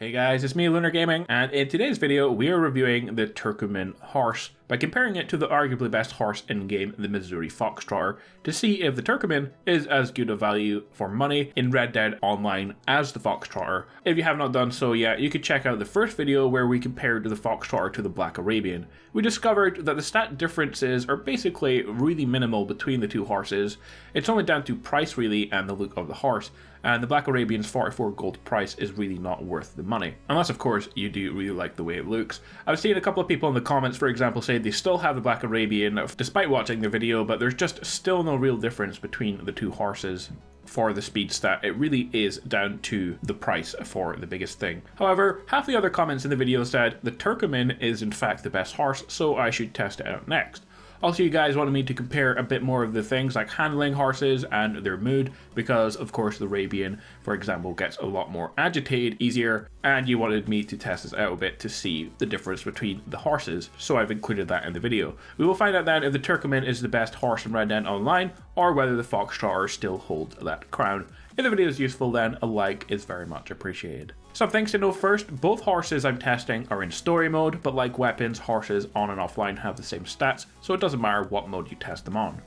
Hey guys, it's me Lunargaming, and in today's video we are reviewing the Turkoman horse by comparing it to the arguably best horse in game, the Missouri Foxtrotter, to see if the Turkoman is as good a value for money in Red Dead Online as the Foxtrotter. If you have not done so yet, you could check out the first video where we compared the Foxtrotter to the Black Arabian. We discovered that the stat differences are basically really minimal between the two horses. It's only down to price really and the look of the horse, and the Black Arabian's 44 gold price is really not worth the money. Unless of course you do really like the way it looks. I've seen a couple of people in the comments, for example, say they still have the Black Arabian despite watching the video, but there's just still no real difference between the two horses for the speed stat. It really is down to the price for the biggest thing. However, half the other comments in the video said the Turkoman is in fact the best horse, so I should test it out next. Also, you guys wanted me to compare a bit more of the things like handling horses and their mood, because of course the Arabian, for example, gets a lot more agitated easier, and you wanted me to test this out a bit to see the difference between the horses, so I've included that in the video. We will find out then if the Turkoman is the best horse in Red Dead Online, or whether the Foxtrotter still holds that crown. If the video is useful then, a like is very much appreciated. Some things to know first, both horses I'm testing are in story mode, but like weapons, horses on and offline have the same stats, so it doesn't matter what mode you test them on.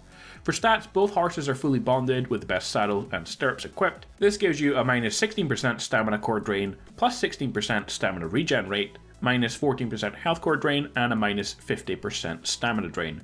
For stats, both horses are fully bonded with the best saddle and stirrups equipped. This gives you a minus 16% stamina core drain, plus 16% stamina regen rate, minus 14% health core drain, and a minus 50% stamina drain.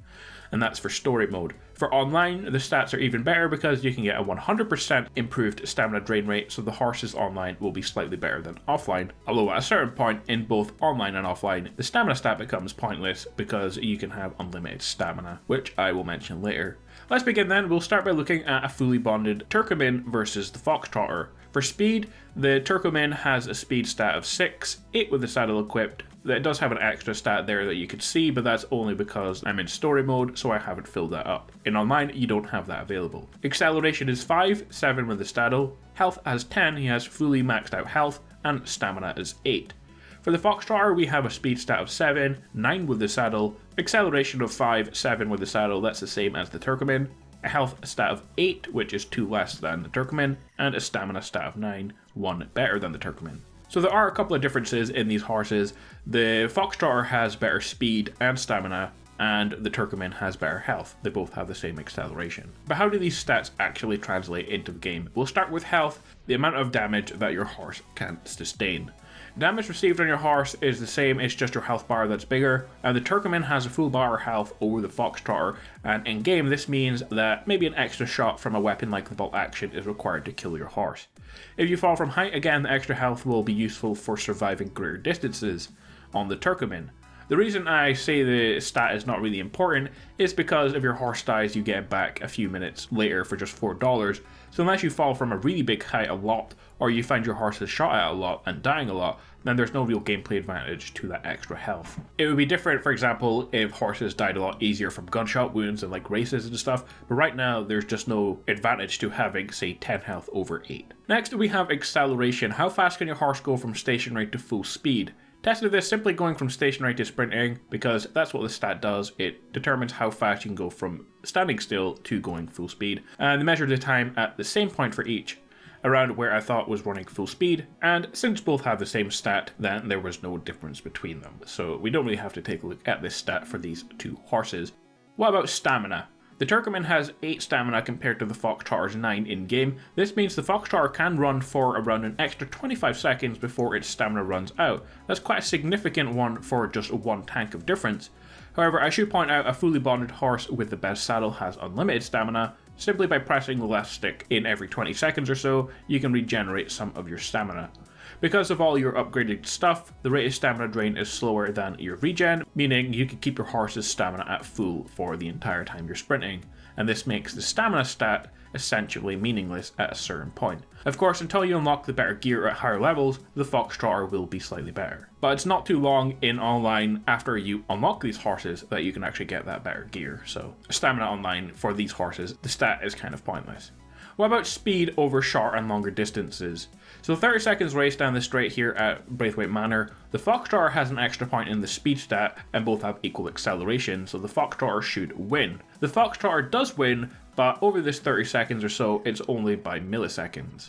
And that's for story mode. For online, the stats are even better because you can get a 100% improved stamina drain rate, so the horses online will be slightly better than offline. Although at a certain point in both online and offline, the stamina stat becomes pointless because you can have unlimited stamina, which I will mention later. Let's begin then. We'll start by looking at a fully bonded Turkoman versus the Foxtrotter. For speed, the Turkoman has a speed stat of 6, 8 with the saddle equipped. It does have an extra stat there that you can see, but that's only because I'm in story mode, so I haven't filled that up. In online, you don't have that available. Acceleration is 5, 7 with the saddle. Health has 10, he has fully maxed out health, and stamina is 8. For the Foxtrotter, we have a speed stat of 7, 9 with the saddle, acceleration of 5, 7 with the saddle, that's the same as the Turkoman, a health stat of 8, which is 2 less than the Turkoman, and a stamina stat of 9, 1 better than the Turkoman. So there are a couple of differences in these horses. The Foxtrotter has better speed and stamina, and the Turkoman has better health. They both have the same acceleration. But how do these stats actually translate into the game? We'll start with health, the amount of damage that your horse can sustain. Damage received on your horse is the same, it's just your health bar that's bigger, and the Turkoman has a full bar of health over the Foxtrotter, and in game this means that maybe an extra shot from a weapon like the bolt action is required to kill your horse. If you fall from height, again the extra health will be useful for surviving greater distances on the Turkoman. The reason I say the stat is not really important is because if your horse dies you get it back a few minutes later for just $4, so unless you fall from a really big height a lot, or you find your horse is shot at a lot and dying a lot, then there's no real gameplay advantage to that extra health. It would be different, for example, if horses died a lot easier from gunshot wounds and like races and stuff, but right now there's just no advantage to having, say, 10 health over 8. Next we have acceleration. How fast can your horse go from stationary to full speed? Tested this simply going from stationary to sprinting, because that's what the stat does. It determines how fast you can go from standing still to going full speed, and they measured the time at the same point for each, around where I thought was running full speed, and since both have the same stat, then there was no difference between them. So we don't really have to take a look at this stat for these two horses. What about stamina? The Turkoman has 8 stamina compared to the Foxtrotter's 9 in-game. This means the Foxtrotter can run for around an extra 25 seconds before its stamina runs out. That's quite a significant one for just one tank of difference. However, I should point out a fully bonded horse with the best saddle has unlimited stamina. Simply by pressing the left stick in every 20 seconds or so, you can regenerate some of your stamina. Because of all your upgraded stuff, the rate of stamina drain is slower than your regen, meaning you can keep your horse's stamina at full for the entire time you're sprinting, and this makes the stamina stat essentially meaningless at a certain point. Of course, until you unlock the better gear at higher levels, the Foxtrotter will be slightly better. But it's not too long in online after you unlock these horses that you can actually get that better gear, so stamina online for these horses, the stat is kind of pointless. What about speed over short and longer distances? So 30 seconds race down the straight here at Braithwaite Manor, the Foxtrotter has an extra point in the speed stat and both have equal acceleration, so the Foxtrotter should win. The Foxtrotter does win, but over this 30 seconds or so, it's only by milliseconds.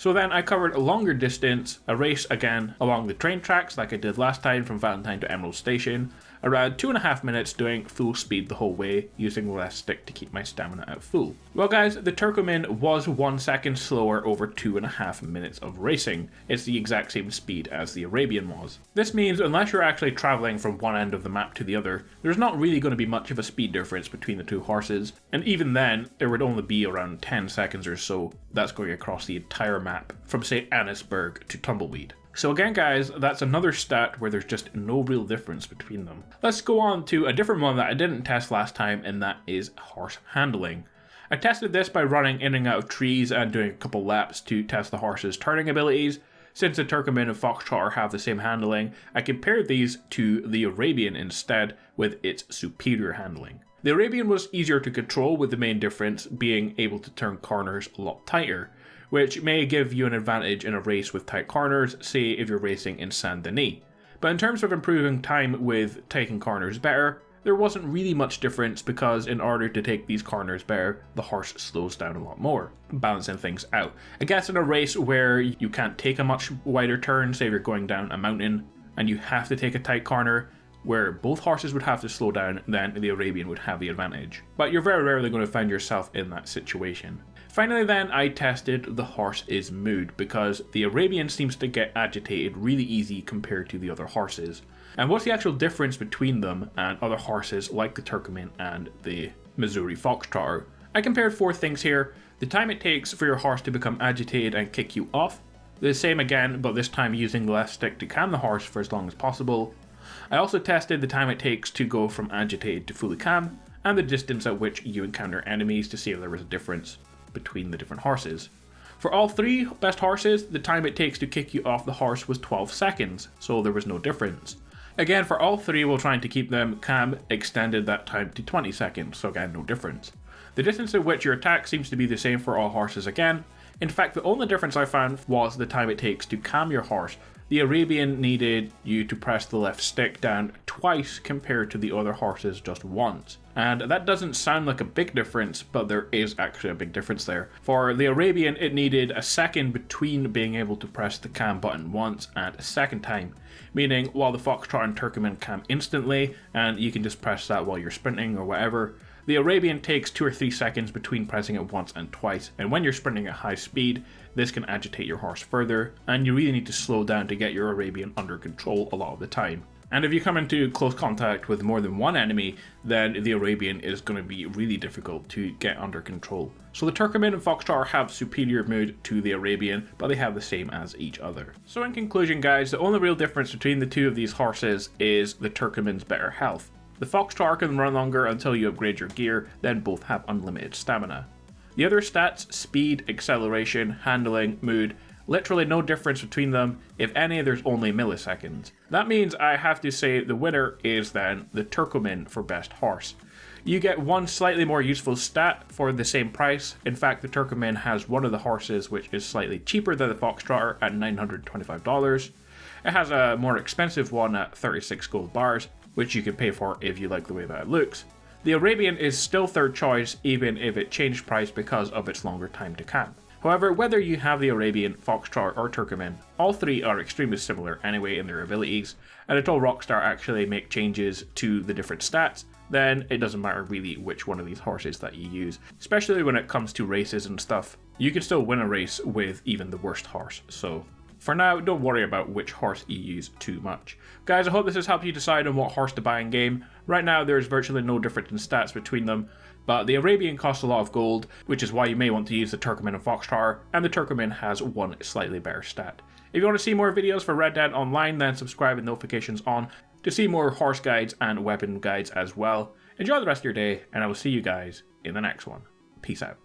So then I covered a longer distance, a race again along the train tracks like I did last time from Valentine to Emerald Station, around 2.5 minutes doing full speed the whole way, using the left stick to keep my stamina at full. Well guys, the Turkoman was 1 second slower over 2.5 minutes of racing. It's the exact same speed as the Arabian was. This means unless you're actually travelling from one end of the map to the other, there's not really going to be much of a speed difference between the two horses, and even then there would only be around 10 seconds or so. That's going across the entire map from say Annisburg to Tumbleweed. So again guys, that's another stat where there's just no real difference between them. Let's go on to a different one that I didn't test last time, and that is horse handling. I tested this by running in and out of trees and doing a couple laps to test the horse's turning abilities. Since the Turkoman and Foxtrotter have the same handling, I compared these to the Arabian instead with its superior handling. The Arabian was easier to control, with the main difference being able to turn corners a lot tighter, which may give you an advantage in a race with tight corners, say if you're racing in Saint Denis. But in terms of improving time with taking corners better, there wasn't really much difference, because in order to take these corners better, the horse slows down a lot more, balancing things out. I guess in a race where you can't take a much wider turn, say if you're going down a mountain and you have to take a tight corner, where both horses would have to slow down, then the Arabian would have the advantage. But you're very rarely going to find yourself in that situation. Finally then, I tested the horse's mood, because the Arabian seems to get agitated really easy compared to the other horses. And what's the actual difference between them and other horses like the Turkoman and the Missouri Foxtrotter? I compared 4 things here: the time it takes for your horse to become agitated and kick you off, the same again but this time using the left stick to calm the horse for as long as possible. I also tested the time it takes to go from agitated to fully calm, and the distance at which you encounter enemies to see if there was a difference between the different horses. For all 3 best horses, the time it takes to kick you off the horse was 12 seconds, so there was no difference. Again, for all 3 while trying to keep them calm, extended that time to 20 seconds, so again, no difference. The distance at which your attack seems to be the same for all horses again. In fact, the only difference I found was the time it takes to calm your horse. The Arabian needed you to press the left stick down twice compared to the other horses just once. And that doesn't sound like a big difference, but there is actually a big difference there. For the Arabian, it needed a second between being able to press the calm button once and a second time. Meaning, while the Foxtrotter and Turkoman calm instantly, and you can just press that while you're sprinting or whatever, the Arabian takes 2 or 3 seconds between pressing it once and twice, and when you're sprinting at high speed, this can agitate your horse further, and you really need to slow down to get your Arabian under control a lot of the time. And if you come into close contact with more than one enemy, then the Arabian is going to be really difficult to get under control. So the Turkoman and Foxtrotter have superior mood to the Arabian, but they have the same as each other. So in conclusion guys, the only real difference between the 2 of these horses is the Turkoman's better health. The Foxtrotter can run longer until you upgrade your gear, then both have unlimited stamina. The other stats, speed, acceleration, handling, mood, literally no difference between them. If any, there's only milliseconds. That means I have to say the winner is then the Turkoman for best horse. You get one slightly more useful stat for the same price. In fact, the Turkoman has one of the horses which is slightly cheaper than the Foxtrotter at $925. It has a more expensive one at 36 gold bars, which you can pay for if you like the way that it looks. The Arabian is still third choice, even if it changed price because of its longer time to camp. However, whether you have the Arabian, Foxtrotter or Turkoman, all 3 are extremely similar anyway in their abilities, and until Rockstar actually make changes to the different stats, then it doesn't matter really which one of these horses that you use, especially when it comes to races and stuff. You can still win a race with even the worst horse, so for now, don't worry about which horse you use too much. Guys, I hope this has helped you decide on what horse to buy in game. Right now, there's virtually no difference in stats between them, but the Arabian costs a lot of gold, which is why you may want to use the Turkoman and Foxtrotter, and the Turkoman has one slightly better stat. If you want to see more videos for Red Dead Online, then subscribe with notifications on to see more horse guides and weapon guides as well. Enjoy the rest of your day, and I will see you guys in the next one. Peace out.